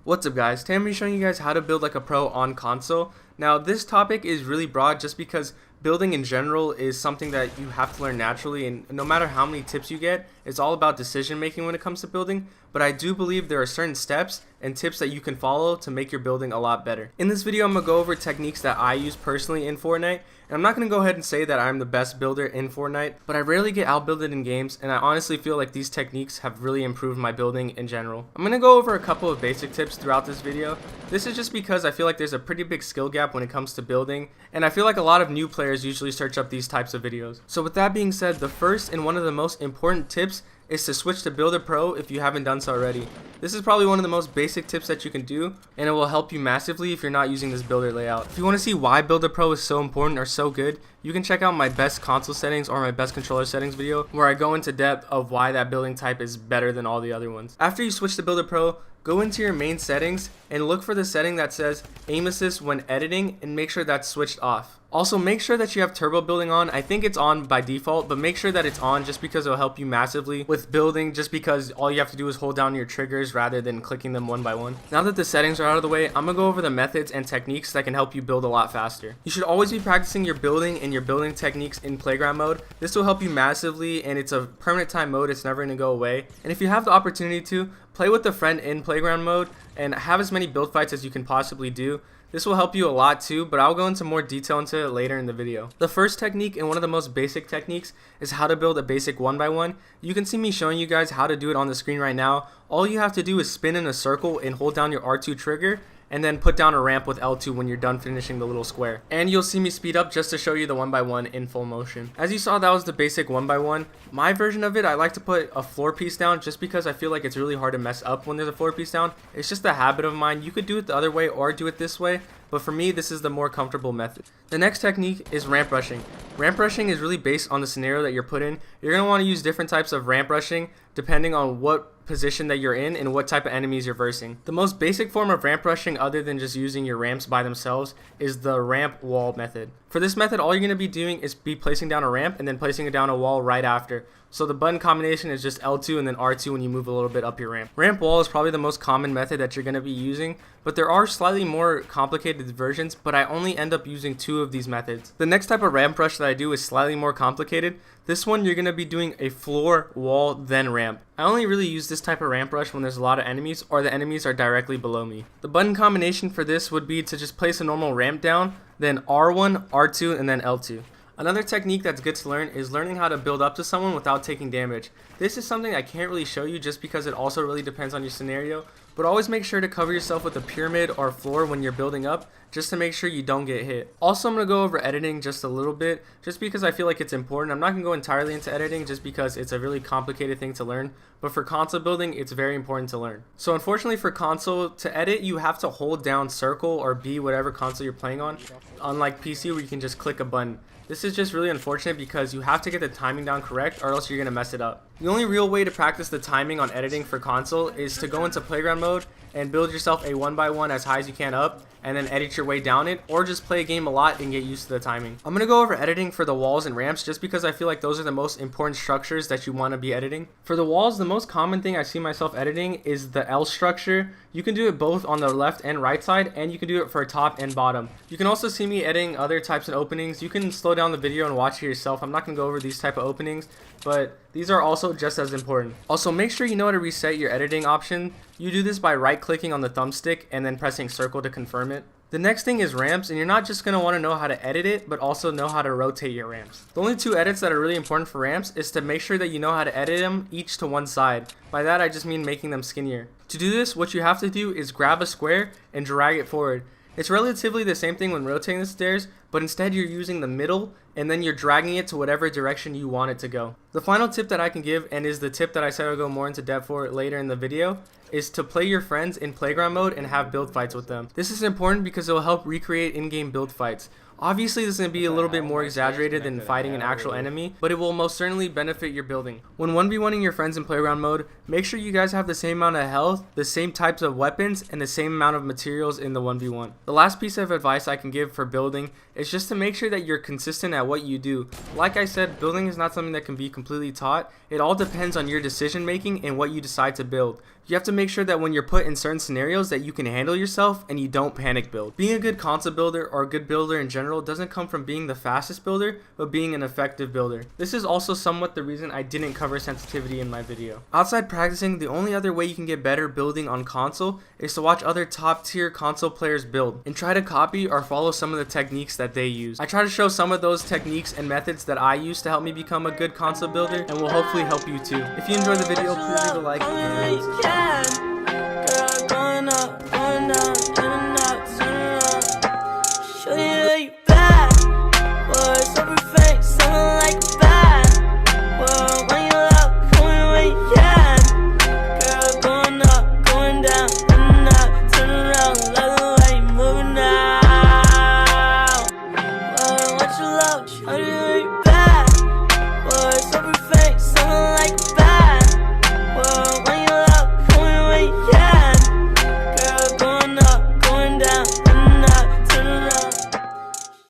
What's up guys, today I'm going to be showing you guys how to build like a pro on console. Now this topic is really broad just because building in general is something that you have to learn naturally, and no matter how many tips you get, it's all about decision making when it comes to building. But I do believe there are certain steps and tips that you can follow to make your building a lot better. In this video I'm going to go over techniques that I use personally in Fortnite, and I'm not going to go ahead and say that I'm the best builder in Fortnite, but I rarely get outbuilded in games, and I honestly feel like these techniques have really improved my building in general. I'm going to go over a couple of basic tips throughout this video. This is just because I feel like there's a pretty big skill gap when it comes to building, and I feel like a lot of new players usually search up these types of videos. So with that being said, the first and one of the most important tips is to switch to Builder Pro if you haven't done so already. This is probably one of the most basic tips that you can do, and it will help you massively if you're not using this builder layout. If you want to see why Builder Pro is so important or so good, you can check out my best console settings or my best controller settings video where I go into depth of why that building type is better than all the other ones. After you switch to Builder Pro, go into your main settings and look for the setting that says aim assist when editing and make sure that's switched off. Also, make sure that you have turbo building on. I think it's on by default, but make sure that it's on just because it'll help you massively with building, just because all you have to do is hold down your triggers rather than clicking them one by one. Now that the settings are out of the way, I'm gonna go over the methods and techniques that can help you build a lot faster. You should always be practicing your building and your building techniques in playground mode. This will help you massively, and it's a permanent time mode. It's never gonna go away. And if you have the opportunity to, play with a friend in playground mode and have as many build fights as you can possibly do. This will help you a lot too, but I'll go into more detail into it later in the video. The first technique, and one of the most basic techniques, is how to build a basic 1x1. You can see me showing you guys how to do it on the screen right now. All you have to do is spin in a circle and hold down your R2 trigger, and then put down a ramp with L2 when you're done finishing the little square. And you'll see me speed up just to show you the 1x1 in full motion. As you saw, that was the basic 1x1. My version of it, I like to put a floor piece down just because I feel like it's really hard to mess up when there's a floor piece down. It's just a habit of mine. You could do it the other way or do it this way, but for me, this is the more comfortable method. The next technique is ramp rushing. Ramp rushing is really based on the scenario that you're put in. You're going to want to use different types of ramp rushing depending on what position that you're in and what type of enemies you're versing. The most basic form of ramp rushing, other than just using your ramps by themselves, is the ramp wall method. For this method, all you're going to be doing is placing down a ramp and then placing down a wall right after. So the button combination is just L2 and then R2 when you move a little bit up your ramp. Ramp wall is probably the most common method that you're going to be using, but there are slightly more complicated versions, but I only end up using 2 of these methods. The next type of ramp rush that I do is slightly more complicated. This one, you're going to be doing a floor, wall, then ramp. I only really use this type of ramp rush when there's a lot of enemies or the enemies are directly below me. The button combination for this would be to just place a normal ramp down, then R1, R2, and then L2. Another technique that's good to learn is learning how to build up to someone without taking damage. This is something I can't really show you just because it also really depends on your scenario, but always make sure to cover yourself with a pyramid or floor when you're building up, just to make sure you don't get hit. Also, I'm going to go over editing just a little bit, just because I feel like it's important. I'm not going to go entirely into editing just because it's a really complicated thing to learn, but for console building, it's very important to learn. So unfortunately for console, to edit, you have to hold down circle or B, whatever console you're playing on, unlike PC where you can just click a button. This is just really unfortunate because you have to get the timing down correct or else you're going to mess it up. The only real way to practice the timing on editing for console is to go into playground mode and build yourself a 1x1 as high as you can up and then edit your way down it, or just play a game a lot and get used to the timing. I'm going to go over editing for the walls and ramps just because I feel like those are the most important structures that you want to be editing. For the walls, the most common thing I see myself editing is the L structure. You can do it both on the left and right side, and you can do it for top and bottom. You can also see me editing other types of openings. You can slow down the video and watch it yourself. I'm not going to go over these type of openings, but these are also just as important. Also, make sure you know how to reset your editing option. You do this by right clicking on the thumbstick and then pressing circle to confirm it. The next thing is ramps, and you're not just going to want to know how to edit it, but also know how to rotate your ramps. The only 2 edits that are really important for ramps is to make sure that you know how to edit them each to one side. By that I just mean making them skinnier. To do this, what you have to do is grab a square and drag it forward. It's relatively the same thing when rotating the stairs, but instead you're using the middle and then you're dragging it to whatever direction you want it to go. The final tip that I can give, and is the tip that I said I'll go more into depth for later in the video, is to play your friends in playground mode and have build fights with them. This is important because it will help recreate in-game build fights. Obviously, this is going to be a little bit more exaggerated than fighting an actual enemy, but it will most certainly benefit your building. When 1v1ing your friends in playground mode, make sure you guys have the same amount of health, the same types of weapons, and the same amount of materials in the 1v1. The last piece of advice I can give for building It's just to make sure that you're consistent at what you do. Like I said, building is not something that can be completely taught. It all depends on your decision making and what you decide to build. You have to make sure that when you're put in certain scenarios that you can handle yourself and you don't panic build. Being a good console builder or a good builder in general doesn't come from being the fastest builder, but being an effective builder. This is also somewhat the reason I didn't cover sensitivity in my video. Outside practicing, the only other way you can get better building on console is to watch other top tier console players build and try to copy or follow some of the techniques that they use. I try to show some of those techniques and methods that I use to help me become a good console builder and will hopefully help you too. If you enjoyed the video, please leave a like and